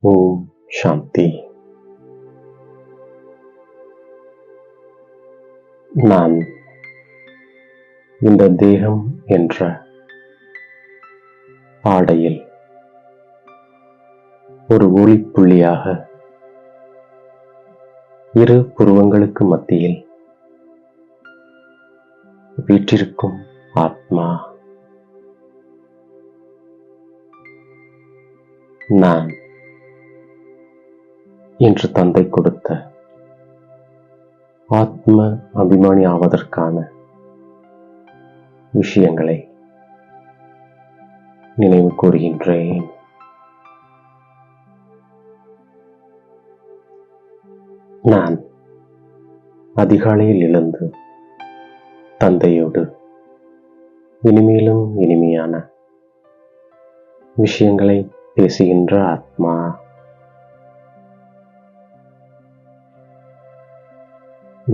ஓம் சாந்தி. நான் இந்த தேகம் என்ற ஆடையில் ஒரு ஒளிப்புள்ளியாக இரு புருவங்களுக்கு மத்தியில் வீற்றிருக்கும் ஆத்மா. நான் இன்று தந்தை கொடுத்த ஆத்ம அபிமானி ஆவதற்கான விஷயங்களை நினைவு கூறுகின்றேன். நான் அதிகாலையில் எழுந்து தந்தையோடு இனிமேலும் இனிமையான விஷயங்களை பேசுகின்ற ஆத்மா.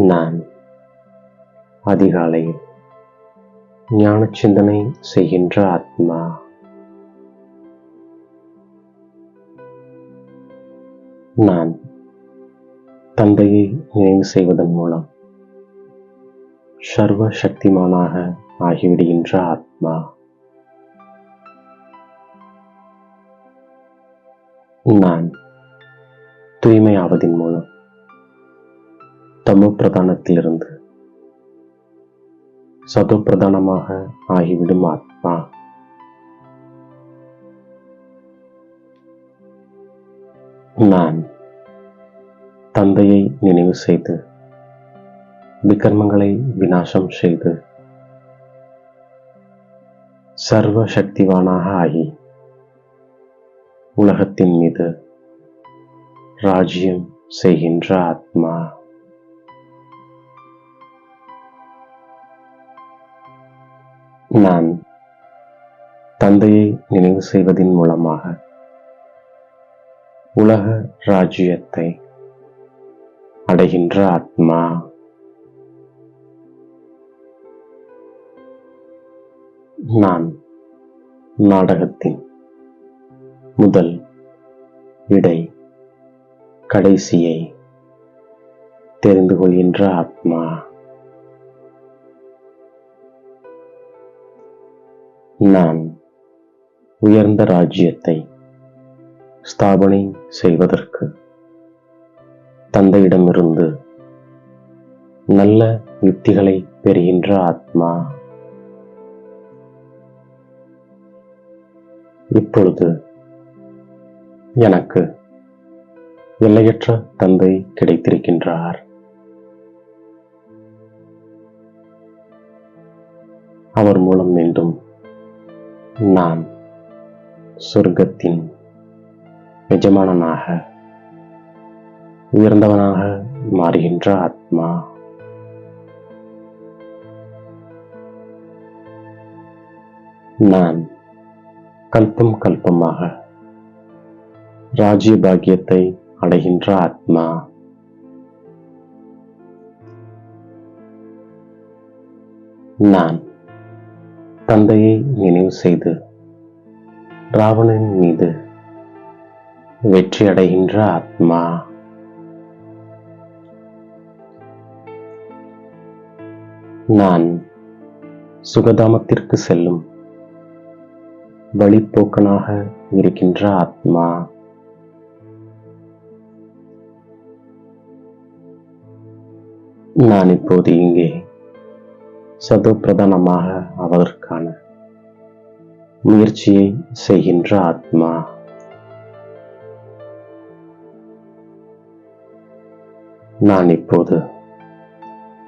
நான் அதிகாலையில் ஞான சிந்தனை செய்கின்ற ஆத்மா. நான் தந்தையை நினைவு செய்வதன் மூலம் சர்வ சக்திமானாக ஆகிவிடுகின்ற ஆத்மா. நான் தூய்மையாவதின் மூலம் தமோ பிரதானத்திலிருந்து சதோ பிரதானமாக ஆகிவிடும் ஆத்மா. நான் தந்தையை நினைவு செய்து விகர்மங்களை விநாசம் செய்து சர்வ சக்திவானாக ஆகி உலகத்தின் மீது ராஜ்யம் செய்கின்ற ஆத்மா. நான் தந்தையை நினைவு செய்வதன் மூலமாக உலக ராஜ்யத்தை அடைகின்ற ஆத்மா. நான் நாடகத்தின் முதல், இடை, கடைசியை தெரிந்து கொள்கின்ற ஆத்மா. நான் உயர்ந்த ராஜ்யத்தை ஸ்தாபனை செய்வதற்கு தந்தையிடமிருந்து நல்ல யுக்திகளை பெறுகின்ற ஆத்மா. இப்பொழுது எனக்கு எல்லையற்ற தந்தை கிடைத்திருக்கின்றார். அவர் மூலம் மீண்டும் நான் சொர்க்கத்தின் எஜமானனாக உயர்ந்தவனாக மாறுகின்ற ஆத்மா. நான் கல்பம் கல்பமாக ராஜ்ய பாக்கியத்தை அடைகின்ற ஆத்மா. நான் தந்தையை நினைவு செய்து ராவணன் மீது வெற்றி அடைகின்ற ஆத்மா. நான் சுகதாமத்திற்கு செல்லும் வழிப்போக்கனாக இருக்கின்ற ஆத்மா. நான் இப்போது இங்கே சதோ பிரதானமாக ஆவதற்கான முயற்சியை செய்கின்ற ஆத்மா. நான் இப்போது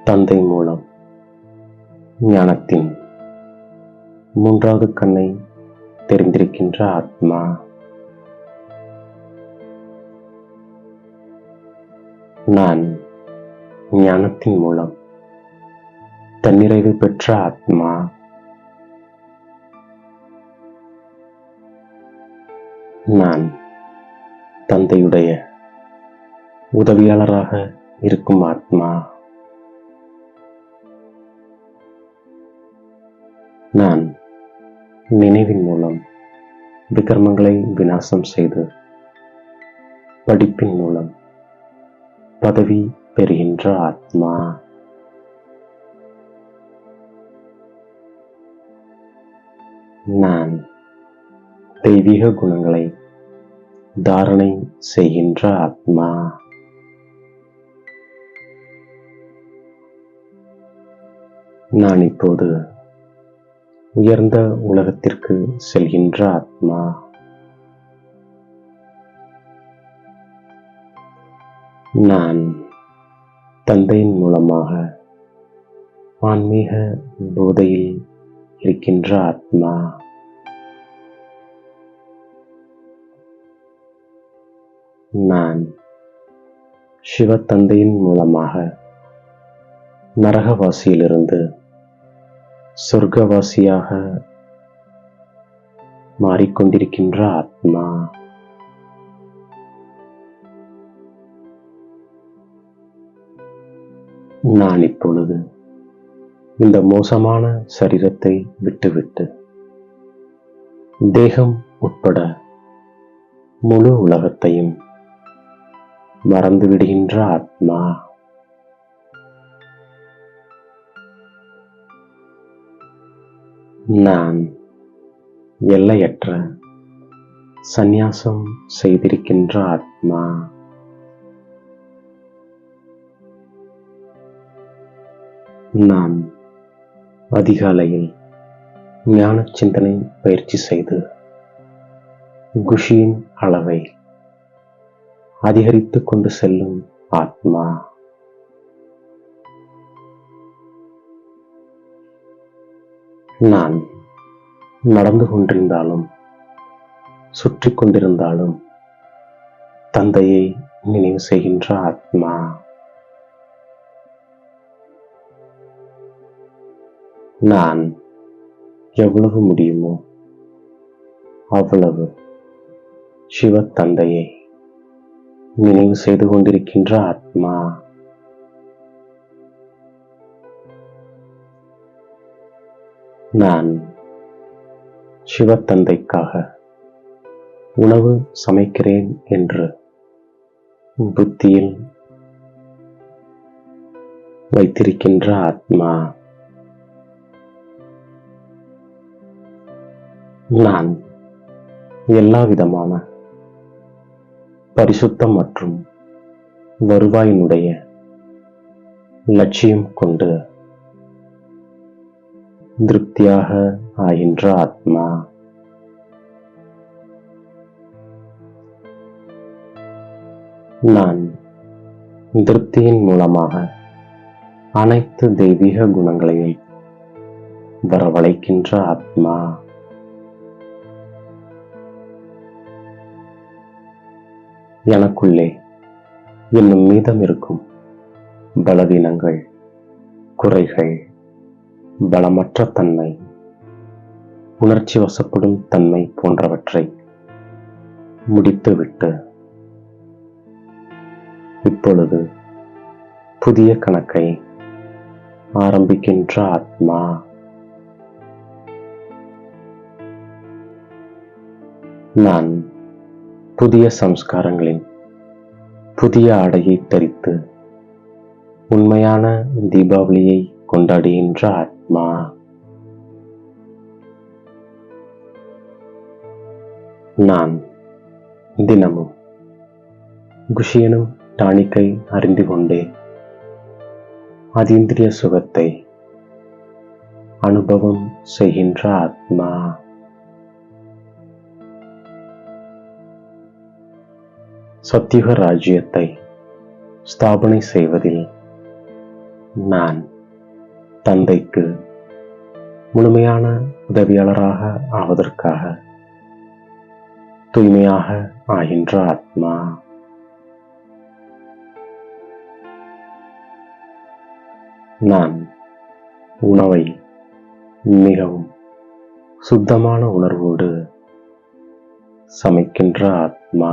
தந்தை மூலம் ஞானத்தின் மூன்றாவது கண்ணை தெரிந்திருக்கின்ற ஆத்மா. நான் ஞானத்தின் மூலம் தன்னிறைவு பெற்ற ஆத்மா. நான் தந்தையுடைய உதவியாளராக இருக்கும் ஆத்மா. நான் நினைவின் மூலம் விகர்மங்களை விநாசம் செய்து படிப்பின் மூலம் பதவி பெறுகின்ற ஆத்மா. நான் தெய்வீக குணங்களை தாரணை செய்கின்ற ஆத்மா. நான் இப்போது உயர்ந்த உலகத்திற்கு செல்கின்ற ஆத்மா. நான் தந்தையின் மூலமாக ஆன்மீக போதையில் இருக்கின்ற ஆத்மா. நான் சிவ தந்தையின் மூலமாக நரகவாசியிலிருந்து சொர்க்கவாசியாக மாறிக்கொண்டிருக்கின்ற ஆத்மா. நான் இப்பொழுது இந்த மோசமான சரீரத்தை விட்டுவிட்டு தேகம் உட்பட முழு உலகத்தையும் மறந்துவிடுகின்ற ஆத்மா. நான் எல்லையற்ற சந்நியாசம் செய்திருக்கின்ற ஆத்மா. நான் அதிகாலையில் ஞான சிந்தனை பயிற்சி செய்து குஷியின் அளவை அதிகரித்துக் கொண்டு செல்லும் ஆத்மா. நான் நடந்து கொண்டிருந்தாலும் சுற்றி கொண்டிருந்தாலும் தந்தையை நினைவு செய்கின்ற ஆத்மா. நான் எவ்வளவு முடியுமோ அவ்வளவு சிவ தந்தையை நினைவு செய்து கொண்டிருக்கின்ற ஆத்மா. நான் சிவ தந்தைக்காக உணவு சமைக்கிறேன் என்று புத்தியில் வைத்திருக்கின்ற ஆத்மா. நான் எல்லா விதமான பரிசுத்தம் மற்றும் வருவாயினுடைய லட்சியம் கொண்டு திருப்தியாக ஆகின்ற ஆத்மா. நான் திருப்தியின் மூலமாக அனைத்து தெய்வீக குணங்களையும் வரவழைக்கின்ற ஆத்மா. எனக்குள்ளே இன்னும் மீதம் இருக்கும் பலவீனங்கள், குறைகள், பலமற்ற தன்மை, உணர்ச்சி வசப்படும் தன்மை போன்றவற்றை முடித்துவிட்டு இப்பொழுது புதிய கணக்கை ஆரம்பிக்கின்ற ஆத்மா. நான் புதிய சம்ஸ்காரங்களின் புதிய ஆடையை தரித்து உண்மையான தீபாவளியை கொண்டாடுகின்ற ஆத்மா. நான் தினமும் குஷி எனும் டானிக்கை அறிந்து கொண்டே அதீந்திரிய சுகத்தை அனுபவம் செய்கின்ற ஆத்மா. சத்தியுக ராஜ்யத்தை ஸ்தாபனை செய்வதில் நான் தந்தைக்கு முழுமையான உதவியாளராக ஆவதற்காக தூய்மையாக ஆகின்ற ஆத்மா. நான் உணவை மிகவும் சுத்தமான உணர்வோடு சமைக்கின்ற ஆத்மா.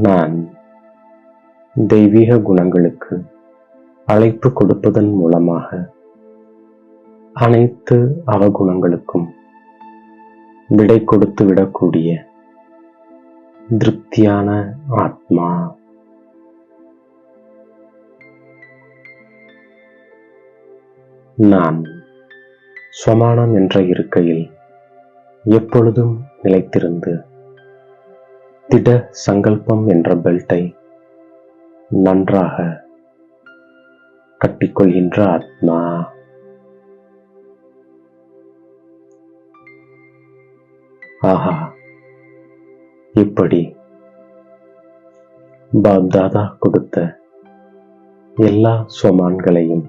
நான் தெய்வீக குணங்களுக்கு அழைப்பு கொடுப்பதன் மூலமாக அனைத்து அவகுணங்களுக்கும் விடை கொடுத்து விடக்கூடிய திருப்தியான ஆத்மா. நான் ஸ்வமானம் என்ற இருக்கையில் எப்பொழுதும் நிலைத்திருந்து திட சங்கல்பம் என்ற பெல்ட்டை நன்றாக கட்டிக்கொள்கின்ற ஆத்மா. ஆஹா, இப்படி பாப்தாதா கொடுத்த எல்லா ஸ்வமான்களையும்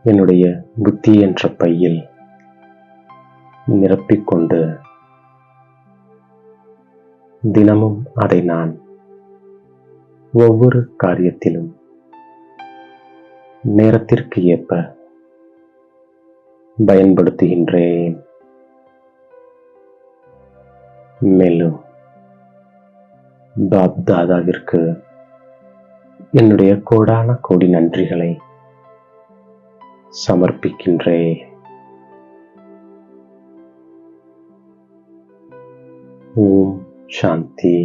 என்னுடைய புத்தி என்ற பையில் நிரப்பிக்கொண்டு தினமும் அதை நான் ஒவ்வொரு காரியத்திலும் நேரத்திற்கு ஏற்ப பயன்படுத்துகின்றேன். மேலும் பாப்தாதாவிற்கு என்னுடைய கோடான கோடி நன்றிகளை சமர்ப்பிக்கின்றேன். ஓம் சாந்தி.